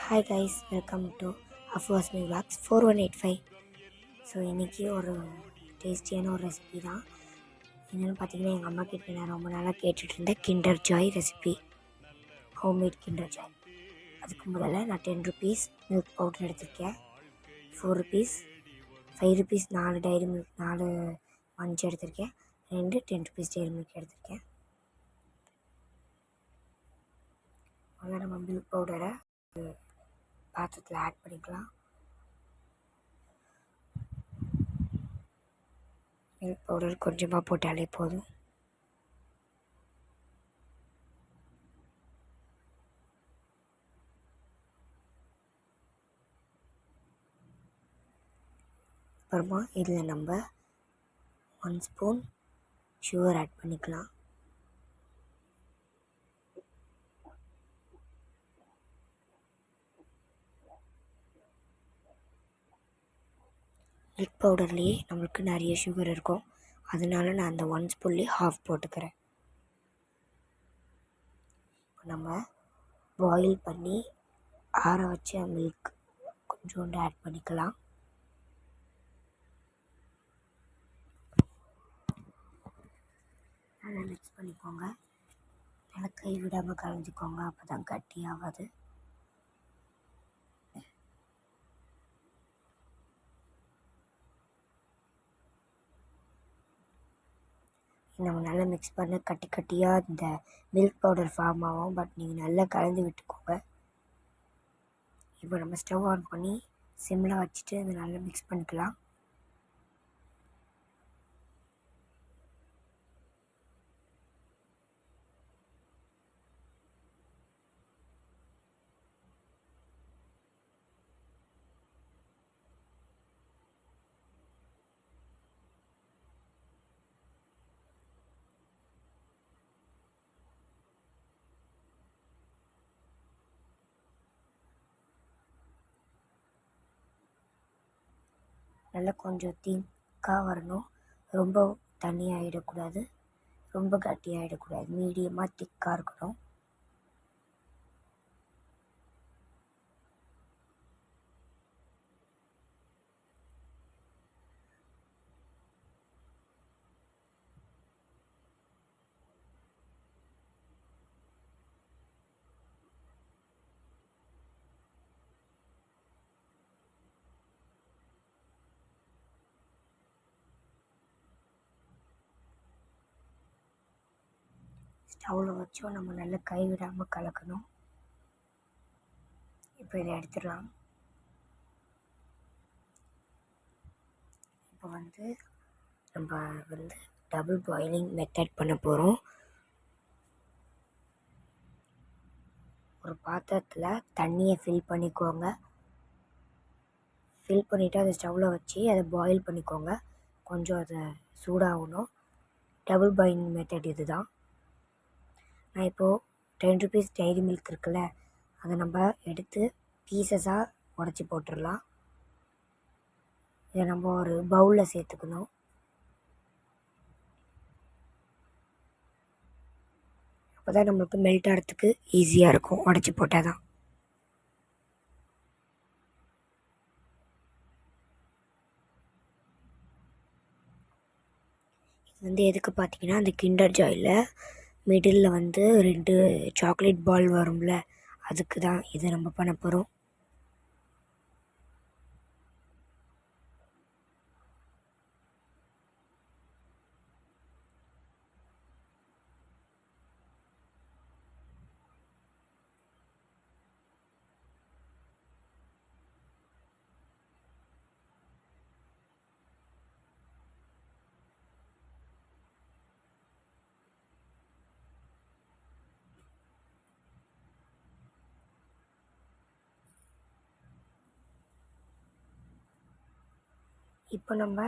Hi guys, welcome to அஃப்வாஸ் me vlogs 4185. So இன்றைக்கி ஒரு டேஸ்டியான ஒரு ரெசிபி தான். என்னென்னு பார்த்தீங்கன்னா, எங்கள் அம்மா கிட்ட நான் ரொம்ப நாளாக கேட்டுட்டு இருந்தேன் kinder Joy recipe, homemade kinder Joy. அதுக்கு முதல்ல நான் 10 ருபீஸ் மில்க் பவுடர் எடுத்திருக்கேன், 4 ருபீஸ், 5 ருபீஸ் 4 டைரி மில்க் 4 மஞ்சள் எடுத்திருக்கேன், 2 10 ருபீஸ் டைரி மில்க் எடுத்திருக்கேன். முதல்ல நம்ம மில்க் பவுடரை பாத்திரத்தில் ஆட் பண்ணிக்கலாம். மில்க் பவுடர் கொஞ்சமாக போட்டாலே போதும். அப்புறமா இதில் நம்ம 1 ஸ்பூன் சுகர் ஆட் பண்ணிக்கலாம். மில்க் பவுடர்லேயே நம்மளுக்கு நிறைய சுகர் இருக்கும், அதனால நான் அந்த 1 ஸ்பூன்லேயே ஹாஃப் போட்டுக்கிறேன். இப்போ நம்ம பாயில் பண்ணி ஆற வச்ச மில்க் கொஞ்சோண்டு ஆட் பண்ணிக்கலாம். நல்லா மிக்ஸ் பண்ணிக்கோங்க, நல்லா கை விடாமல் கலந்துக்கோங்க, அப்போ தான் கட்டி ஆகாது. நம்ம நல்லா மிக்ஸ் பண்ண கட்டி கட்டியாக இந்த மில்க் பவுடர் ஃபார்ம் ஆகும், பட் நீங்கள் நல்லா கலந்து விட்டுக்கோங்க. இப்போ நம்ம ஸ்டவ் ஆன் பண்ணி சிம்மில் வச்சுட்டு அதை நல்லா மிக்ஸ் பண்ணிக்கலாம். நல்லா கொஞ்சம் திக்காக வரணும், ரொம்ப தண்ணியாகிடக்கூடாது, ரொம்ப கட்டியாகிடக்கூடாது, மீடியமாக திக்காக இருக்கணும். ஸ்டவ்வில் வச்சோம் நம்ம நல்லா கைவிடாமல் கலக்கணும். இப்போ இதை எடுத்துடலாம். இப்போ நம்ம டபுள் பாயிலிங் மெத்தட் பண்ண போகிறோம். ஒரு பாத்திரத்தில் தண்ணியை ஃபில் பண்ணிக்கோங்க. ஃபில் பண்ணிவிட்டு அதை ஸ்டவ்வில் வச்சு அதை பாயில் பண்ணிக்கோங்க. கொஞ்சம் அதை சூடாகணும். டபுள் பாயிலிங் மெத்தட் இது தான். நான் இப்போது 10 ருபீஸ் டைரி மில்க் இருக்குல்ல, அதை நம்ம எடுத்து பீசஸாக உடச்சி போட்டுடலாம். இதை நம்ம ஒரு பவுலில் சேர்த்துக்கணும். அப்போ தான் நம்மளுக்கு மெல்ட் ஆகிறதுக்கு ஈஸியாக இருக்கும், உடச்சி போட்டால் தான். இது எதுக்கு பார்த்தீங்கன்னா, அந்த கிண்டர் ஜாயில் மிடில் 2 சாக்லேட் பால் வரும்ல, அதுக்கு தான் இதை நம்ம பண்ண போகிறோம். இப்போ நம்ம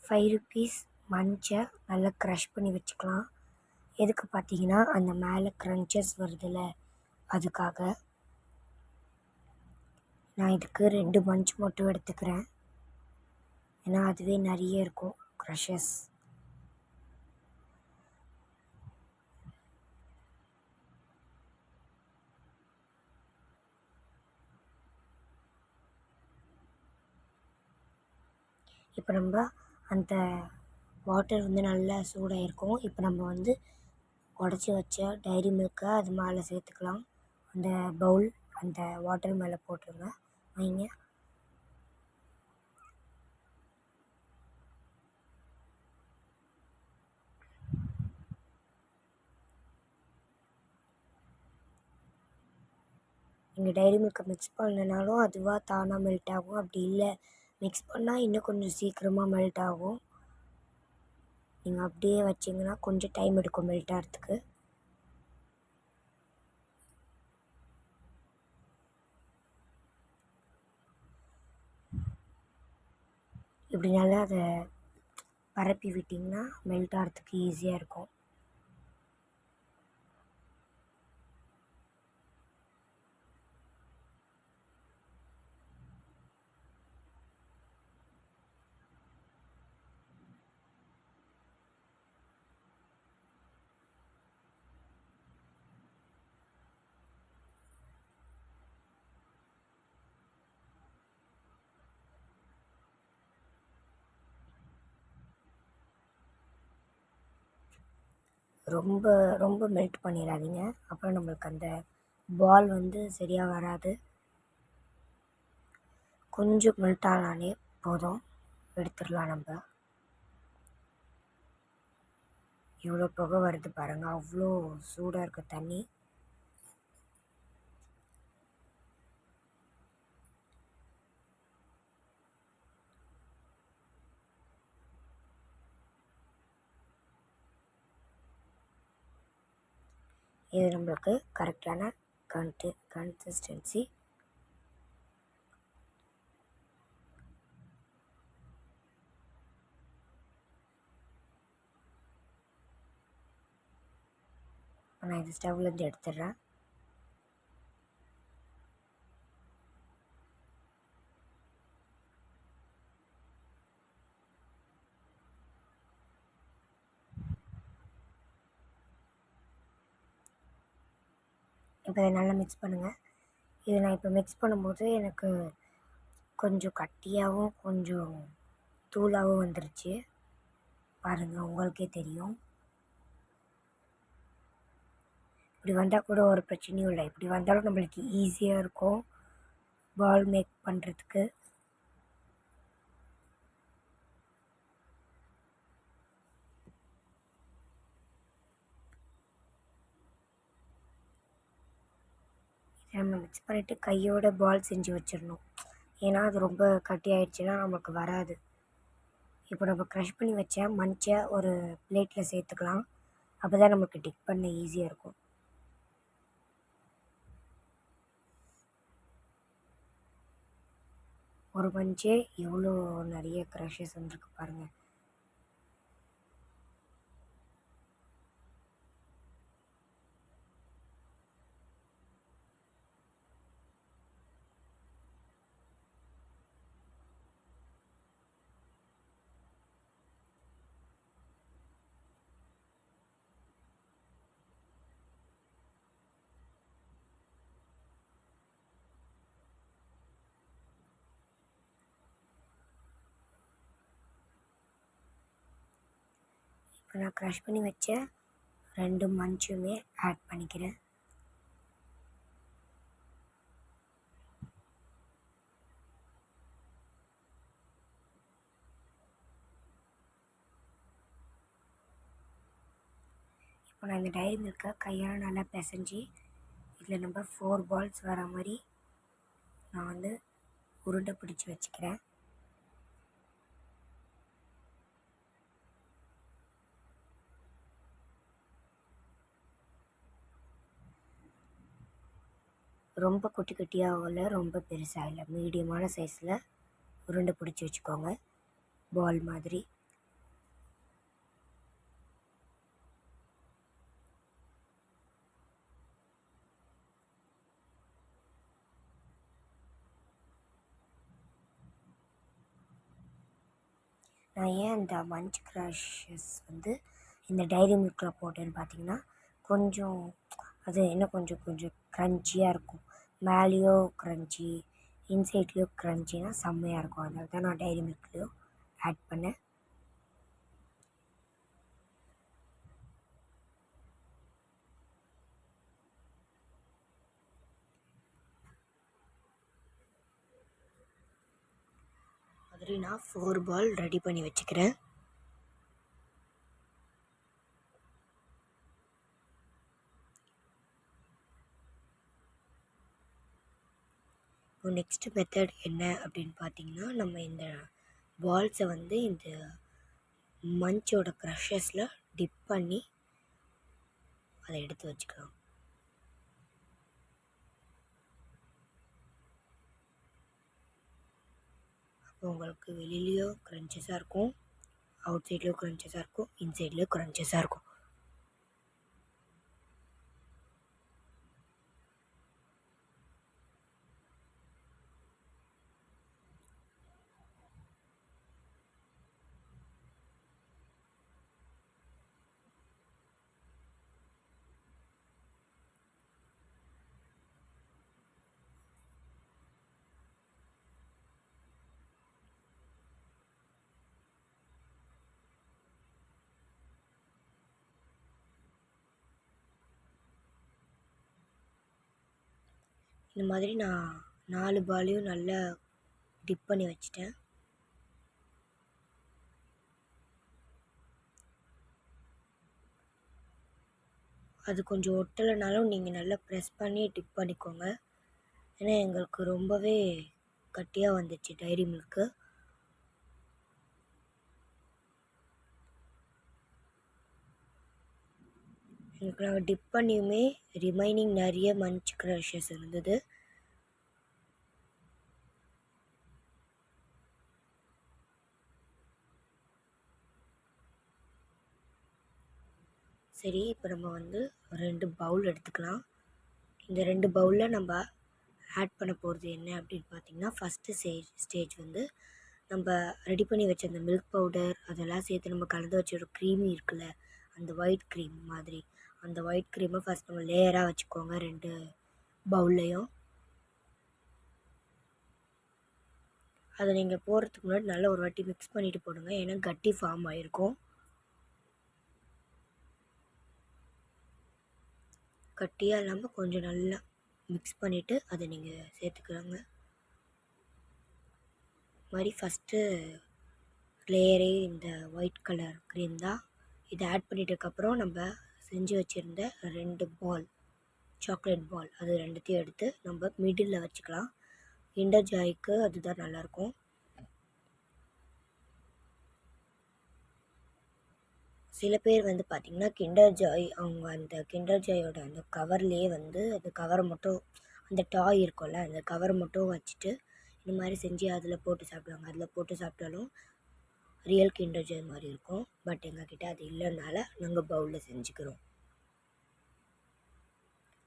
5 ருபீஸ் மஞ்சை நல்லா க்ரஷ் பண்ணி வச்சுக்கலாம். எதுக்கு பார்த்தீங்கன்னா, அந்த மேலே க்ரன்ச்சஸ் வருதுல்ல, அதுக்காக. நான் இதுக்கு 2 மஞ்ச் மட்டும் எடுத்துக்கிறேன், ஏன்னா அதுவே நிறைய இருக்கும் க்ரஷஸ். இப்போ நம்ம அந்த வாட்டர் வந்து நல்லா சூடாக இருக்கும். இப்போ நம்ம வந்து உடச்சி வச்ச டைரி மில்க்கை அது மேலே சேர்த்துக்கலாம். அந்த பவுல் அந்த வாட்டர் மேலே போட்டுருங்க. வைங்க. நீங்கள் டைரி மில்க்கை மிக்ஸ் பண்ணலனாலும் அதுவாக தானாக மெல்ட் ஆகும். அப்படி இல்லை மிக்ஸ் பண்ணால் இன்னும் கொஞ்சம் சீக்கிரமாக மெல்ட் ஆகும். நீங்கள் அப்படியே வச்சிங்கன்னா கொஞ்சம் டைம் எடுக்கும் மெல்ட் ஆகிறதுக்கு. இப்படி நல்லா அதை பரப்பி விட்டிங்கன்னா மெல்ட் ஆகிறதுக்கு ஈஸியாக இருக்கும். ரொம்ப ரொம்ப மெல்ட் பண்ணிடாதீங்க, அப்புறம் நம்மளுக்கு அந்த பால் வந்து சரியாக வராது. கொஞ்சம் மெல்ட் ஆனாலே போதும், எடுத்துடலாம் நம்ம. இவ்வளோ புகை வருது பாருங்கள், அவ்வளோ சூடாக இருக்குது தண்ணி. இது நம்மளுக்கு கரெக்டான கன்சிஸ்டன்சி. நான் இது ஸ்டவ்லேருந்து எடுத்துடுறேன். இப்போ இதை நல்லா மிக்ஸ் பண்ணுங்கள். இதை நான் இப்போ மிக்ஸ் பண்ணும்போது எனக்கு கொஞ்சம் கட்டியாகவும் கொஞ்சம் தூளாகவும் வந்துருச்சு பாருங்கள், உங்களுக்கே தெரியும். இப்படி வந்தால் கூட ஒரு பிரச்சனையும் இல்லை. இப்படி வந்தாலும் நம்மளுக்கு ஈஸியாக இருக்கும் பால் மேக் பண்ணுறதுக்கு. இதை நம்ம மிக்ஸ் பண்ணிவிட்டு கையோட பால் செஞ்சு வச்சிடணும். ஏன்னா அது ரொம்ப கட்டி ஆயிடுச்சுன்னா நமக்கு வராது. இப்போ நம்ம க்ரஷ் பண்ணி வச்ச மஞ்சை ஒரு பிளேட்டில் சேர்த்துக்கலாம். அப்போ தான் நமக்கு டிக் பண்ண ஈஸியாக இருக்கும். ஒரு மஞ்சே எவ்வளோ நிறைய க்ரஷஸ் வந்துருக்கு பாருங்கள். இப்போ நான் க்ரஷ் பண்ணி வச்ச 2 மஞ்சுமே ஆட் பண்ணிக்கிறேன். இப்போ நான் இந்த டைரி மில்க்கை கையால் நல்லா பிசைஞ்சு இதில் நம்ம 4 பால்ஸ் வர மாதிரி நான் வந்து உருண்டை பிடிச்சி வச்சுக்கிறேன். ரொம்ப குட்டி குட்டியாகவும் இல்லை, ரொம்ப பெருசாக இல்லை, மீடியமான சைஸில் உருண்டை பிடிச்சி வச்சுக்கோங்க பால் மாதிரி. நான் ஏன் இந்த மஞ்ச் க்ரஷஸ் வந்து இந்த டைரி மில்கில் போட்டேன்னு பார்த்தீங்கன்னா, கொஞ்சம் அது இன்னும் கொஞ்சம் கொஞ்சம் க்ரன்ச்சியாக இருக்கும். மேலேயும் க்ரன்ச்சி, இன்சைட்லேயும் க்ரன்ச்சினா செம்மையாக இருக்கும். அதனால தான் நான் டைரி மில்க்லேயும் ஆட் பண்ணேன். மாதிரி நான் 4 பால் ரெடி பண்ணி வச்சுக்கிறேன். இப்போ நெக்ஸ்ட் மெத்தட் என்ன அப்படின்னு பார்த்தீங்கன்னா, நம்ம இந்த பால்ஸை வந்து இந்த மஞ்சோட க்ரஷஸில் டிப் பண்ணி அதை எடுத்து வச்சுக்கலாம். அப்போ உங்களுக்கு வெளியிலையும் க்ரன்ச்சஸாக இருக்கும், அவுட் சைட்லேயும் க்ரன்ச்சஸாக இருக்கும், இன்சைட்லேயும் க்ரன்ச்சஸாக இருக்கும். இந்த மாதிரி நான் 4 பாலையும் நல்லா டிப் பண்ணி வச்சுட்டேன். அது கொஞ்சம் ஒட்டலைனாலும் நீங்கள் நல்லா ப்ரெஸ் பண்ணி டிப் பண்ணிக்கோங்க. ஏன்னா எங்களுக்கு ரொம்பவே கட்டியாக வந்துச்சு டைரி மில்க்கு. எங்களுக்கு நாங்கள் டிப் பண்ணியுமே ரிமைனிங் நிறைய மஞ்ச் க்ரஷஸ் இருந்தது. சரி, இப்போ நம்ம வந்து 2 பவுல் எடுத்துக்கலாம். இந்த 2 பவுலில் நம்ம ஆட் பண்ண போகிறது என்ன அப்படின்னு பார்த்தீங்கன்னா, ஃபஸ்ட்டு ஸ்டேஜ் வந்து நம்ம ரெடி பண்ணி வச்ச அந்த மில்க் பவுடர் அதெல்லாம் சேர்த்து நம்ம கலந்து வச்ச ஒரு க்ரீமி இருக்குல்ல, அந்த ஒயிட் க்ரீம் மாதிரி, அந்த ஒயிட் க்ரீமை ஃபஸ்ட் நம்ம லேயராக வச்சுக்கோங்க 2 பவுல்லையும். அதை நீங்கள் போடுறதுக்கு முன்னாடி நல்லா ஒரு வாட்டி மிக்ஸ் பண்ணிவிட்டு போடுங்க, ஏன்னா கட்டி ஃபார்ம் ஆகிருக்கும். கட்டியாக இல்லாமல் கொஞ்சம் நல்லா மிக்ஸ் பண்ணிவிட்டு அதை நீங்கள் சேர்த்துக்கிறாங்க. மாதிரி ஃபஸ்ட்டு லேயரே இந்த ஒயிட் கலர் க்ரீம் தான். இதை ஆட் பண்ணிட்டதுக்கப்புறம் நம்ம செஞ்சு வச்சுருந்த 2 பால் சாக்லேட் பால் அது 2த்தையும் எடுத்து நம்ம மிடில் வச்சுக்கலாம். கிண்டர் ஜாய்க்கு அதுதான் நல்லாயிருக்கும். சில பேர் வந்து பார்த்திங்கன்னா கிண்டர் ஜாய் அவங்க அந்த கிண்டர் ஜாயோட அந்த கவர்லேயே வந்து அந்த கவரை மட்டும், அந்த டாய் இருக்கும்ல அந்த கவரை மட்டும் வச்சுட்டு இந்த மாதிரி செஞ்சு அதில் போட்டு சாப்பிடுவாங்க. அதில் போட்டு சாப்பிட்டாலும் ரியல் கிண்டர் ஜாய் மாதிரி இருக்கும். பட் எங்ககிட்ட அது இல்லைனால நாங்கள் பவுலில் செஞ்சுக்கிறோம்.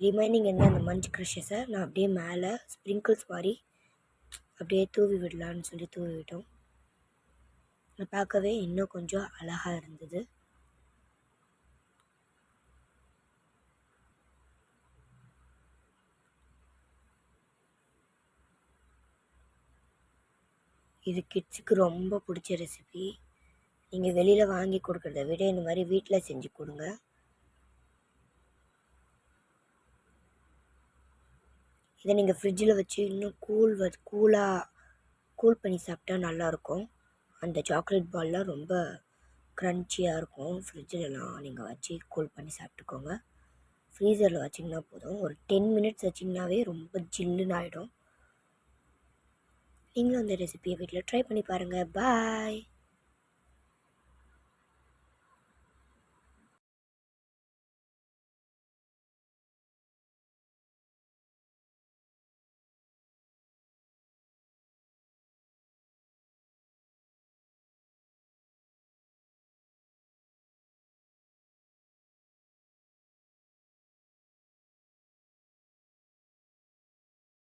ரிமைனிங் என்ன அந்த மஞ்ச் க்ரஷஸை நான் அப்படியே மேலே ஸ்ப்ரிங்கிள்ஸ் மாதிரி அப்படியே தூவி விடலான்னு சொல்லி தூவி விட்டோம். பார்க்கவே இன்னும் கொஞ்சம் அழகாக இருந்தது. இது கிட்ஸுக்கு ரொம்ப பிடிச்ச ரெசிபி. நீங்கள் வெளியில் வாங்கி கொடுக்குறத விட இந்த மாதிரி வீட்டில் செஞ்சு கொடுங்க. இதை நீங்கள் ஃப்ரிட்ஜில் வச்சு இன்னும் கூல் பண்ணி சாப்பிட்டா நல்லாயிருக்கும். அந்த சாக்லேட் பால்லாம் ரொம்ப க்ரன்ச்சியாக இருக்கும். ஃப்ரிட்ஜிலலாம் நீங்கள் வச்சு கூல் பண்ணி சாப்பிட்டுக்கோங்க. ஃப்ரீசரில் வச்சிங்கன்னா போதும், ஒரு 10 மினிட்ஸ் வச்சிங்கனாவே ரொம்ப ஜில்லுன்னு ஆகிடும். நீங்களும் அந்த ரெசிபியை வீட்டில் ட்ரை பண்ணி பாருங்கள். பாய்.